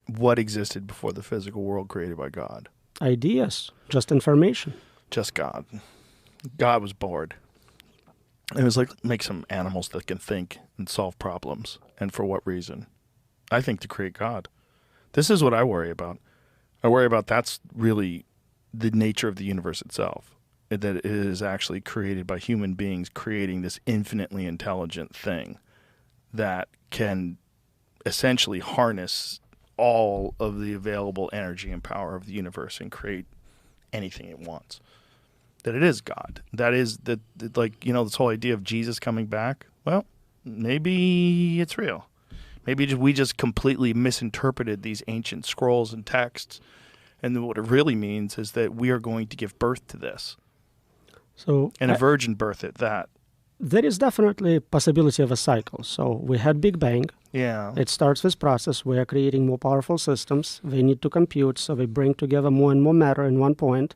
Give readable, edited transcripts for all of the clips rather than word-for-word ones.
what existed before the physical world created by God? Ideas, just information. Just God. God was bored. It was like, make some animals that can think and solve problems. And for what reason? I think to create God. This is what I worry about. I worry about that's really the nature of the universe itself. That it is actually created by human beings creating this infinitely intelligent thing that can essentially harness all of the available energy and power of the universe and create anything it wants. That it is God. That is that, like, you know, this whole idea of Jesus coming back. Well, maybe it's real. Maybe we just completely misinterpreted these ancient scrolls and texts. And what it really means is that we are going to give birth to this. So, and a virgin birth at that. There is definitely a possibility of a cycle. So we had Big Bang. Yeah. It starts this process. We are creating more powerful systems. They need to compute, so they bring together more and more matter in one point.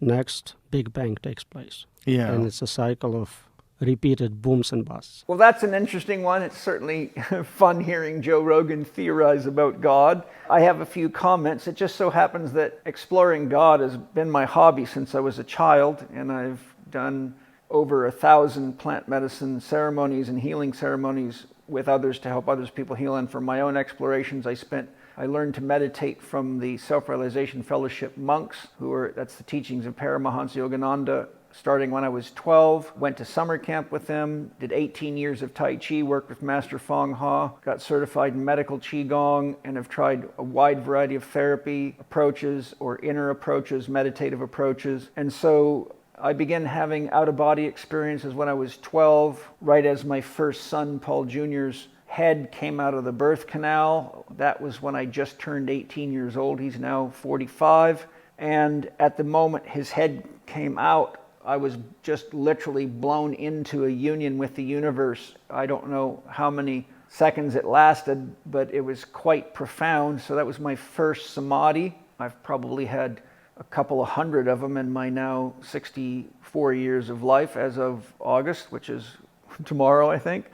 Next, Big Bang takes place. Yeah. And it's a cycle of repeated booms and busts. Well, that's an interesting one. It's certainly fun hearing Joe Rogan theorize about God. I have a few comments. It just so happens that exploring God has been my hobby since I was a child, and I've done over 1,000 plant medicine ceremonies and healing ceremonies with others to help others people heal. And for my own explorations, I learned to meditate from the Self-Realization Fellowship monks, that's the teachings of Paramahansa Yogananda, starting when I was 12. Went to summer camp with them, did 18 years of Tai Chi, worked with Master Fong Ha, got certified in medical Qigong, and have tried a wide variety of therapy approaches or inner approaches, meditative approaches. And so I began having out-of-body experiences when I was 12, right as my first son, Paul Jr.'s head came out of the birth canal. That was when I just turned 18 years old. He's now 45. And at the moment his head came out, I was just literally blown into a union with the universe. I don't know how many seconds it lasted, but it was quite profound. So that was my first samadhi. I've probably had a couple of hundred of them in my now 64 years of life as of August, which is tomorrow, I think.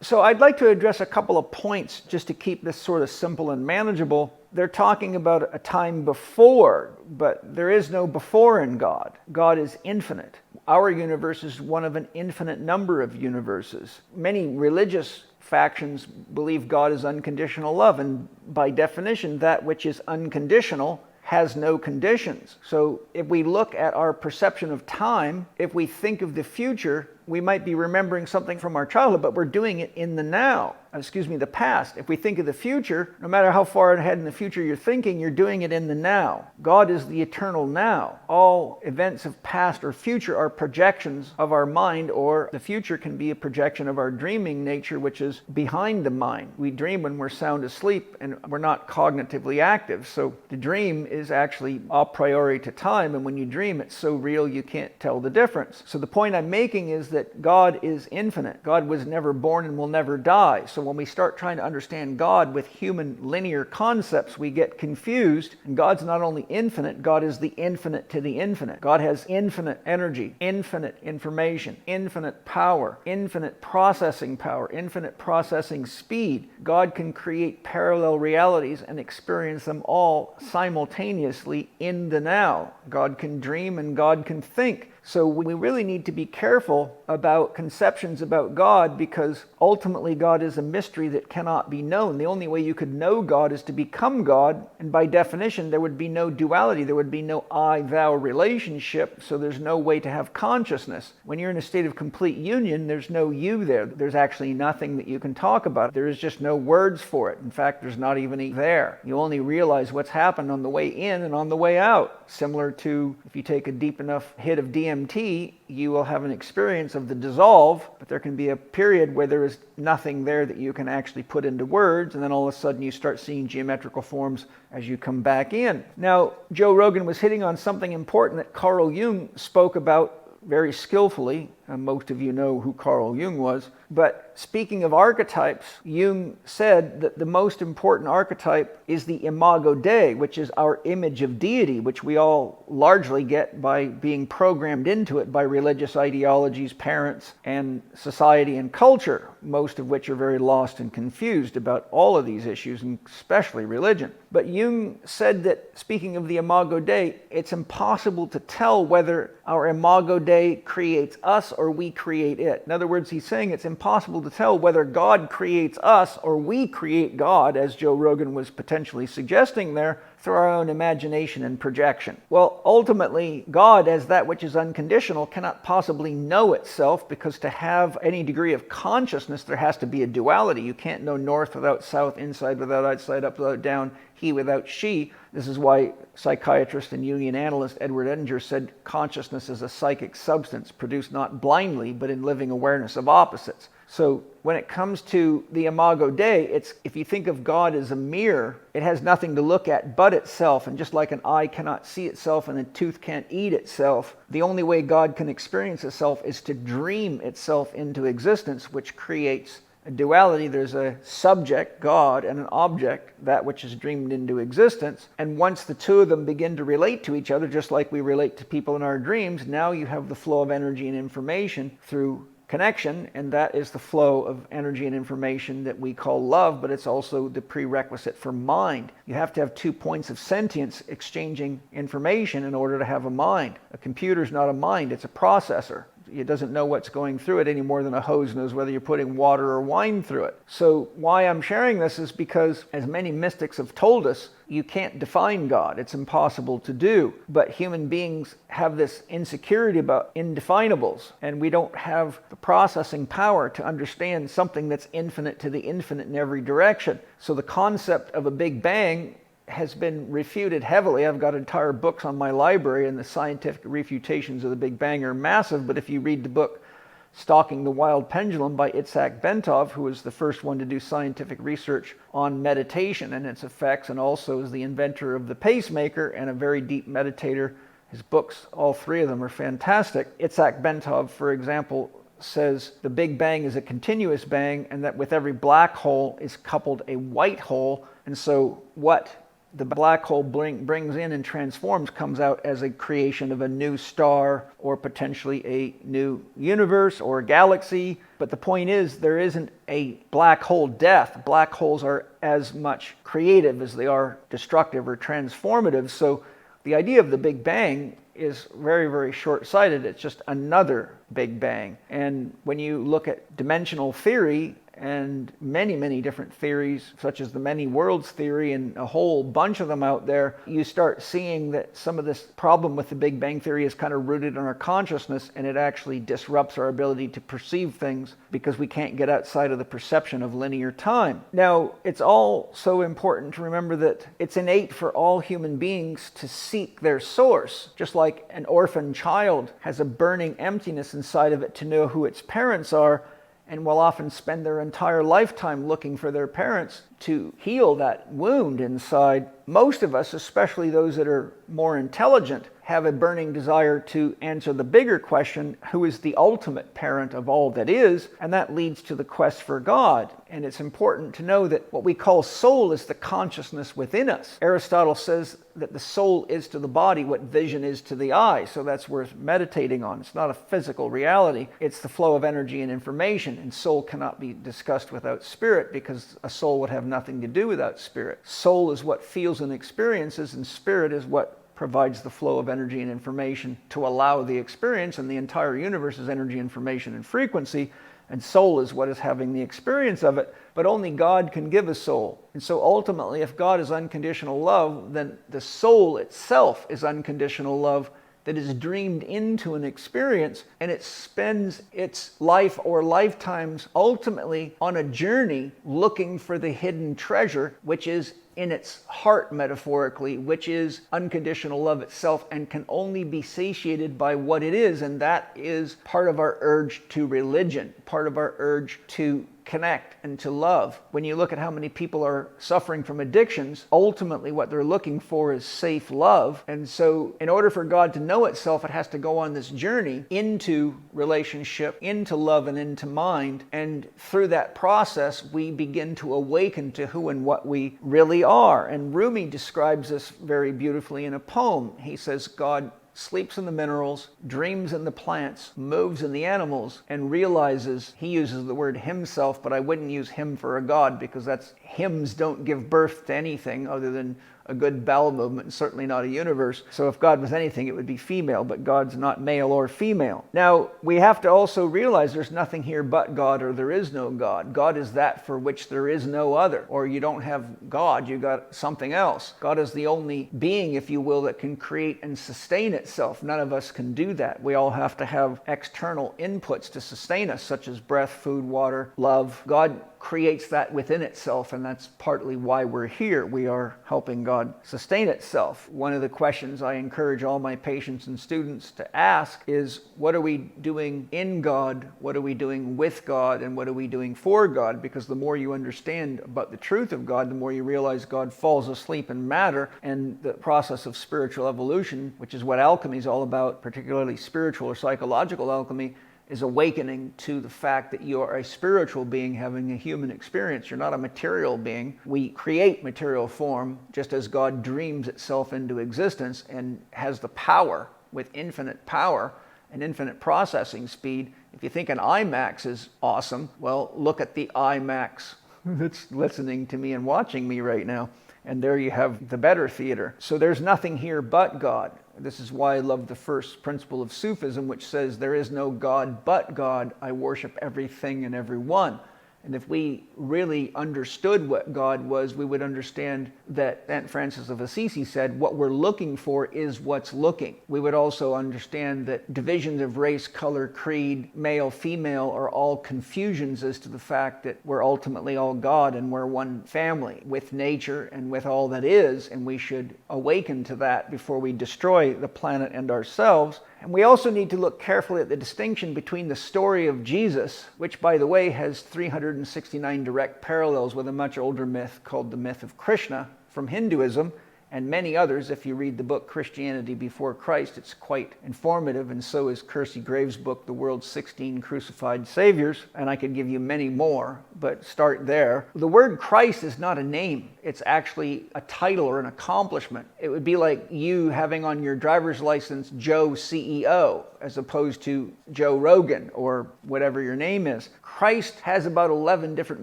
So I'd like to address a couple of points just to keep this sort of simple and manageable. They're talking about a time before, but there is no before in God. God is infinite. Our universe is one of an infinite number of universes. Many religious factions believe God is unconditional love, and by definition, that which is unconditional has no conditions. So if we look at our perception of time, if we think of the future, we might be remembering something from our childhood, but we're doing it in the past. If we think of the future, no matter how far ahead in the future you're thinking, you're doing it in the now. God is the eternal now. All events of past or future are projections of our mind, or the future can be a projection of our dreaming nature, which is behind the mind. We dream when we're sound asleep and we're not cognitively active. So the dream is actually a priori to time, and when you dream, it's so real you can't tell the difference. So the point I'm making is that God is infinite. God was never born and will never die. So when we start trying to understand God with human linear concepts, we get confused. And God's not only infinite, God is the infinite to the infinite. God has infinite energy, infinite information, infinite power, infinite processing power, infinite processing speed. God can create parallel realities and experience them all simultaneously in the now. God can dream and God can think. So we really need to be careful about conceptions about God, because ultimately God is a mystery that cannot be known. The only way you could know God is to become God, and by definition there would be no duality. There would be no I-thou relationship, so there's no way to have consciousness. When you're in a state of complete union, there's no you there. There's actually nothing that you can talk about. There is just no words for it. In fact, there's not even a there. You only realize what's happened on the way in and on the way out. Similar to if you take a deep enough hit of DMT, you will have an experience of the dissolve, but there can be a period where there is nothing there that you can actually put into words, and then all of a sudden you start seeing geometrical forms as you come back in. Now, Joe Rogan was hitting on something important that Carl Jung spoke about very skillfully, Most of you know who Carl Jung was. But speaking of archetypes, Jung said that the most important archetype is the imago Dei, which is our image of deity, which we all largely get by being programmed into it by religious ideologies, parents, and society and culture, most of which are very lost and confused about all of these issues, and especially religion. But Jung said that, speaking of the imago Dei, it's impossible to tell whether our imago Dei creates us or we create it. In other words, he's saying it's impossible to tell whether God creates us or we create God, as Joe Rogan was potentially suggesting there, through our own imagination and projection. Well, ultimately, God, as that which is unconditional, cannot possibly know itself, because to have any degree of consciousness, there has to be a duality. You can't know north without south, inside without outside, up without down, he without she. This is why psychiatrist and Jungian analyst Edward Edinger said consciousness is a psychic substance produced not blindly, but in living awareness of opposites. So when it comes to the imago Dei, it's, if you think of God as a mirror, it has nothing to look at but itself. And just like an eye cannot see itself and a tooth can't eat itself, the only way God can experience itself is to dream itself into existence, which creates a duality. There's a subject, God, and an object, that which is dreamed into existence. And once the two of them begin to relate to each other, just like we relate to people in our dreams, now you have the flow of energy and information through connection, and that is the flow of energy and information that we call love, but it's also the prerequisite for mind. You have to have 2 points of sentience exchanging information in order to have a mind. A computer's not a mind, it's a processor. It doesn't know what's going through it any more than a hose knows whether you're putting water or wine through it. So why I'm sharing this is because, as many mystics have told us, you can't define God. It's impossible to do. But human beings have this insecurity about indefinables, and we don't have the processing power to understand something that's infinite to the infinite in every direction. So the concept of a Big Bang has been refuted heavily. I've got entire books on my library, and the scientific refutations of the Big Bang are massive. But if you read the book Stalking the Wild Pendulum by Itzhak Bentov, who was the first one to do scientific research on meditation and its effects, and also is the inventor of the pacemaker and a very deep meditator, his books, all three of them, are fantastic. Itzhak Bentov, for example, says the Big Bang is a continuous bang, and that with every black hole is coupled a white hole. And so what the black hole brings in and transforms comes out as a creation of a new star, or potentially a new universe or galaxy. But the point is, there isn't a black hole death. Black holes are as much creative as they are destructive or transformative. So the idea of the Big Bang is very, very short-sighted. It's just another Big Bang. And when you look at dimensional theory, and many, many different theories, such as the many worlds theory and a whole bunch of them out there, you start seeing that some of this problem with the Big Bang theory is kind of rooted in our consciousness, and it actually disrupts our ability to perceive things because we can't get outside of the perception of linear time. Now, it's also important to remember that it's innate for all human beings to seek their source, just like an orphan child has a burning emptiness inside of it to know who its parents are, and will often spend their entire lifetime looking for their parents to heal that wound inside. Most of us, especially those that are more intelligent, have a burning desire to answer the bigger question, who is the ultimate parent of all that is? And that leads to the quest for God. And it's important to know that what we call soul is the consciousness within us. Aristotle says that the soul is to the body what vision is to the eye. So that's worth meditating on. It's not a physical reality. It's the flow of energy and information. And soul cannot be discussed without spirit, because a soul would have nothing to do without spirit. Soul is what feels and experiences, and spirit is what provides the flow of energy and information to allow the experience, and the entire universe is energy, information, and frequency, and soul is what is having the experience of it. But only God can give a soul. And so ultimately, if God is unconditional love, then the soul itself is unconditional love that is dreamed into an experience, and it spends its life or lifetimes ultimately on a journey looking for the hidden treasure, which is in its heart, metaphorically, which is unconditional love itself, and can only be satiated by what it is. And that is part of our urge to religion, part of our urge to connect and to love. When you look at how many people are suffering from addictions, ultimately what they're looking for is safe love. And so in order for God to know itself, it has to go on this journey into relationship, into love, and into mind. And through that process, we begin to awaken to who and what we really are. And Rumi describes this very beautifully in a poem. He says, God sleeps in the minerals, dreams in the plants, moves in the animals, and realizes, he uses the word himself, but I wouldn't use him for a god, because hymns don't give birth to anything other than a good bowel movement, and certainly not a universe. So if God was anything, it would be female, but God's not male or female. Now, we have to also realize there's nothing here but God, or there is no God. God is that for which there is no other. Or you don't have God, you got something else. God is the only being, if you will, that can create and sustain itself. None of us can do that. We all have to have external inputs to sustain us, such as breath, food, water, love. God creates that within itself, and that's partly why we're here. We are helping God sustain itself. One of the questions I encourage all my patients and students to ask is, what are we doing in God? What are we doing with God? And what are we doing for God? Because the more you understand about the truth of God, the more you realize God falls asleep in matter, and the process of spiritual evolution, which is what alchemy is all about, particularly spiritual or psychological alchemy, is awakening to the fact that you are a spiritual being having a human experience. You're not a material being. We create material form just as God dreams itself into existence and has the power, with infinite power and infinite processing speed. If you think an IMAX is awesome, well, look at the IMAX that's listening to me and watching me right now. And there you have the better theater. So there's nothing here but God. This is why I love the first principle of Sufism, which says, there is no God but God. I worship everything and everyone. And if we really understood what God was, we would understand that St. Francis of Assisi said, what we're looking for is what's looking. We would also understand that divisions of race, color, creed, male, female are all confusions as to the fact that we're ultimately all God and we're one family with nature and with all that is, and we should awaken to that before we destroy the planet and ourselves. And we also need to look carefully at the distinction between the story of Jesus, which, by the way, has 369 direct parallels with a much older myth called the myth of Krishna from Hinduism, and many others. If you read the book Christianity Before Christ, it's quite informative, and so is Kersey Graves' book, The World's 16 Crucified Saviors, and I could give you many more, but start there. The word Christ is not a name. It's actually a title or an accomplishment. It would be like you having on your driver's license Joe CEO as opposed to Joe Rogan or whatever your name is. Christ has about 11 different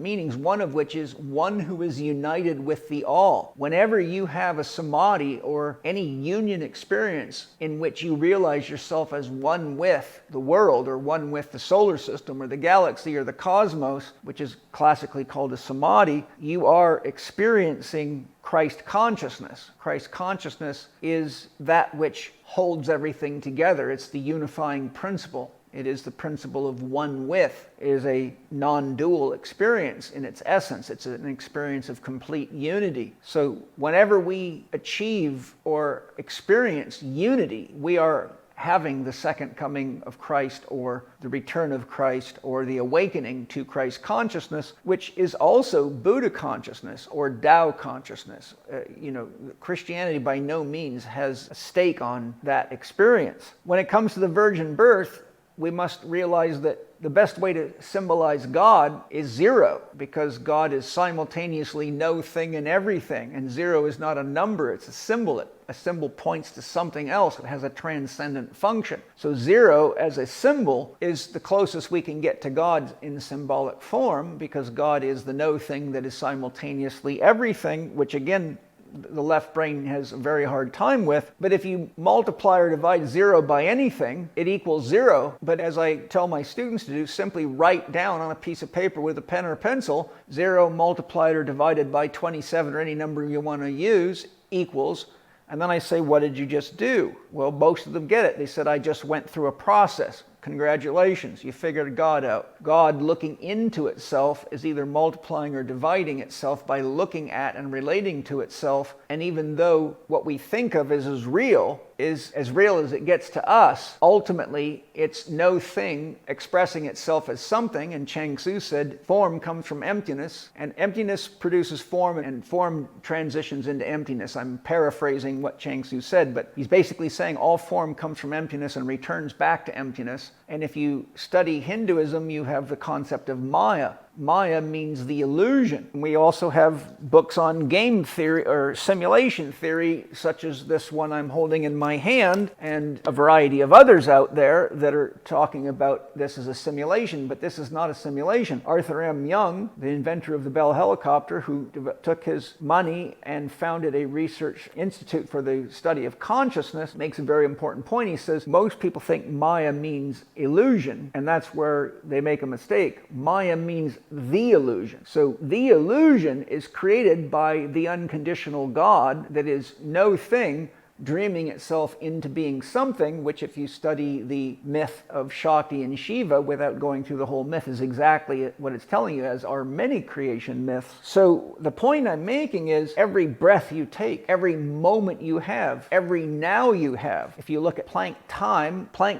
meanings, one of which is one who is united with the all. Whenever you have a samadhi or any union experience in which you realize yourself as one with the world, or one with the solar system or the galaxy or the cosmos, which is classically called a samadhi, you are experiencing Christ consciousness. Christ consciousness is that which holds everything together. It's the unifying principle. It is the principle of one with. It is a non-dual experience in its essence. It's an experience of complete unity. So whenever we achieve or experience unity, we are having the second coming of Christ, or the return of Christ, or the awakening to Christ consciousness, which is also Buddha consciousness or Tao consciousness. Christianity by no means has a stake on that experience. When it comes to the virgin birth, we must realize that the best way to symbolize God is zero, because God is simultaneously no thing and everything, and zero is not a number, it's a symbol. A symbol points to something else. It has a transcendent function. So zero as a symbol is the closest we can get to God in symbolic form, because God is the no thing that is simultaneously everything, which again, the left brain has a very hard time with. But if you multiply or divide zero by anything, it equals zero. But as I tell my students to do, simply write down on a piece of paper with a pen or pencil, 0 multiplied or divided by 27 or any number you want to use equals, and then I say, what did you just do? Well, most of them get it. They said, I just went through a process. Congratulations, you figured God out. God looking into itself is either multiplying or dividing itself by looking at and relating to itself. And even though what we think of as real is as real as it gets to us. Ultimately, it's no thing expressing itself as something, and Cheng Tzu said, form comes from emptiness, and emptiness produces form, and form transitions into emptiness. I'm paraphrasing what Cheng Tzu said, but he's basically saying all form comes from emptiness and returns back to emptiness. And if you study Hinduism, you have the concept of Maya. Maya means the illusion. We also have books on game theory or simulation theory, such as this one I'm holding in my hand, and a variety of others out there that are talking about this as a simulation, but this is not a simulation. Arthur M. Young, the inventor of the Bell helicopter, who took his money and founded a research institute for the study of consciousness, makes a very important point. He says most people think Maya means illusion, and that's where they make a mistake. Maya means the illusion. So the illusion is created by the unconditional God that is no thing dreaming itself into being something, which if you study the myth of Shakti and Shiva without going through the whole myth is exactly what it's telling you, as are many creation myths. So the point I'm making is every breath you take, every moment you have, every now you have. If you look at Planck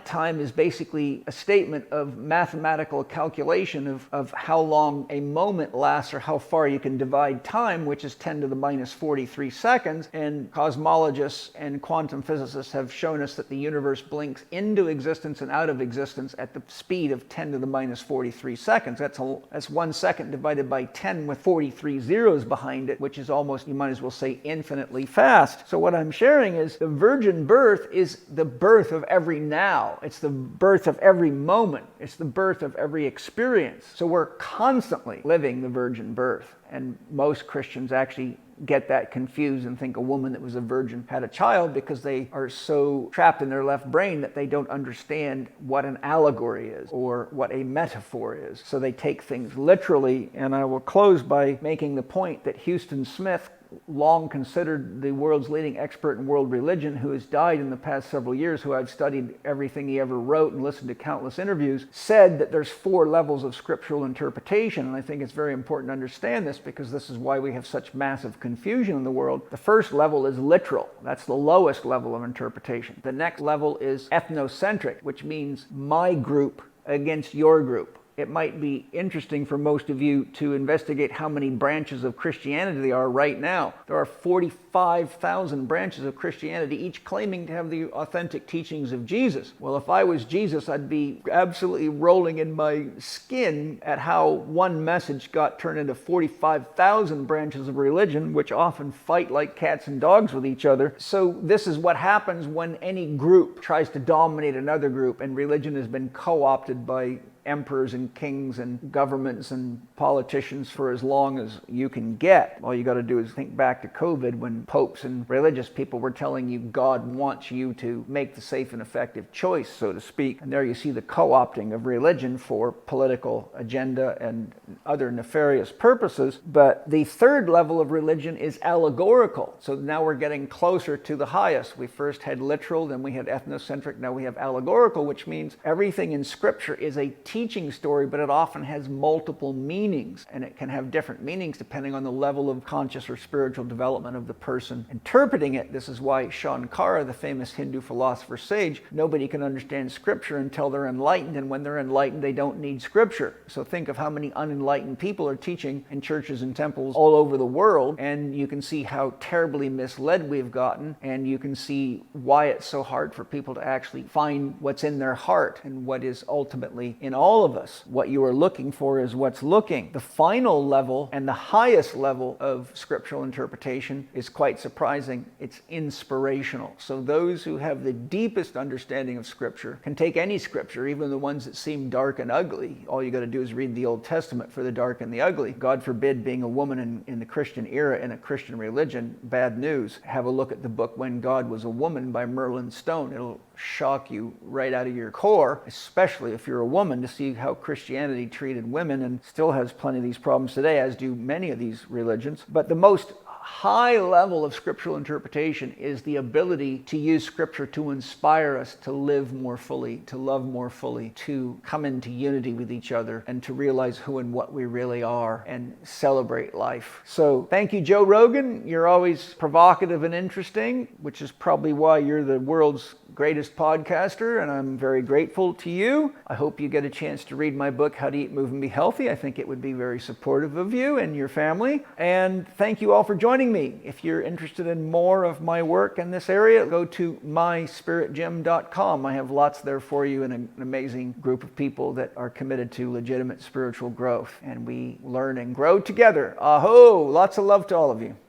time is basically a statement of mathematical calculation of how long a moment lasts or how far you can divide time, which is 10 to the minus 43 seconds, and cosmologists and quantum physicists have shown us that the universe blinks into existence and out of existence at the speed of 10 to the minus 43 seconds. That's 1 second divided by 10 with 43 zeros behind it, which is almost, you might as well say, infinitely fast. So what I'm sharing is the virgin birth is the birth of every now. It's the birth of every moment. It's the birth of every experience. So we're constantly living the virgin birth. And most Christians actually get that confused and think a woman that was a virgin had a child because they are so trapped in their left brain that they don't understand what an allegory is or what a metaphor is. So they take things literally. And I will close by making the point that Houston Smith, long considered the world's leading expert in world religion, who has died in the past several years, who I've studied everything he ever wrote and listened to countless interviews, said that there's 4 levels of scriptural interpretation. And I think it's very important to understand this because this is why we have such massive confusion in the world. The first level is literal. That's the lowest level of interpretation. The next level is ethnocentric, which means my group against your group. It might be interesting for most of you to investigate how many branches of Christianity there are right now. There are 45,000 branches of Christianity, each claiming to have the authentic teachings of Jesus. Well, if I was Jesus, I'd be absolutely rolling in my skin at how one message got turned into 45,000 branches of religion, which often fight like cats and dogs with each other. So this is what happens when any group tries to dominate another group, and religion has been co-opted by emperors and kings and governments and politicians for as long as you can get. All you got to do is think back to COVID, when popes and religious people were telling you God wants you to make the safe and effective choice, so to speak. And there you see the co-opting of religion for political agenda and other nefarious purposes. But the third level of religion is allegorical. So now we're getting closer to the highest. We first had literal, then we had ethnocentric, now we have allegorical, which means everything in Scripture is a teaching story, but it often has multiple meanings, and it can have different meanings depending on the level of conscious or spiritual development of the person interpreting it. This is why Shankara, the famous Hindu philosopher sage, nobody can understand Scripture until they're enlightened, and when they're enlightened, they don't need Scripture. So think of how many unenlightened people are teaching in churches and temples all over the world, and you can see how terribly misled we've gotten, and you can see why it's so hard for people to actually find what's in their heart and what is ultimately in all of us. What you are looking for is what's looking. The final level and the highest level of scriptural interpretation is quite surprising. It's inspirational. So those who have the deepest understanding of Scripture can take any Scripture, even the ones that seem dark and ugly. All you got to do is read the Old Testament for the dark and the ugly. God forbid being a woman in the Christian era in a Christian religion, bad news. Have a look at the book When God Was a Woman by Merlin Stone. It'll shock you right out of your core, especially if you're a woman, to see how Christianity treated women, and still has plenty of these problems today, as do many of these religions. But the most high level of scriptural interpretation is the ability to use scripture to inspire us to live more fully, to love more fully, to come into unity with each other, and to realize who and what we really are and celebrate life. So thank you, Joe Rogan. You're always provocative and interesting, which is probably why you're the world's greatest podcaster, and I'm very grateful to you. I hope you get a chance to read my book, How to Eat, Move, and Be Healthy. I think it would be very supportive of you and your family. And thank you all for joining me. If you're interested in more of my work in this area, go to myspiritgym.com. I have lots there for you and an amazing group of people that are committed to legitimate spiritual growth. And we learn and grow together. Aho! Lots of love to all of you.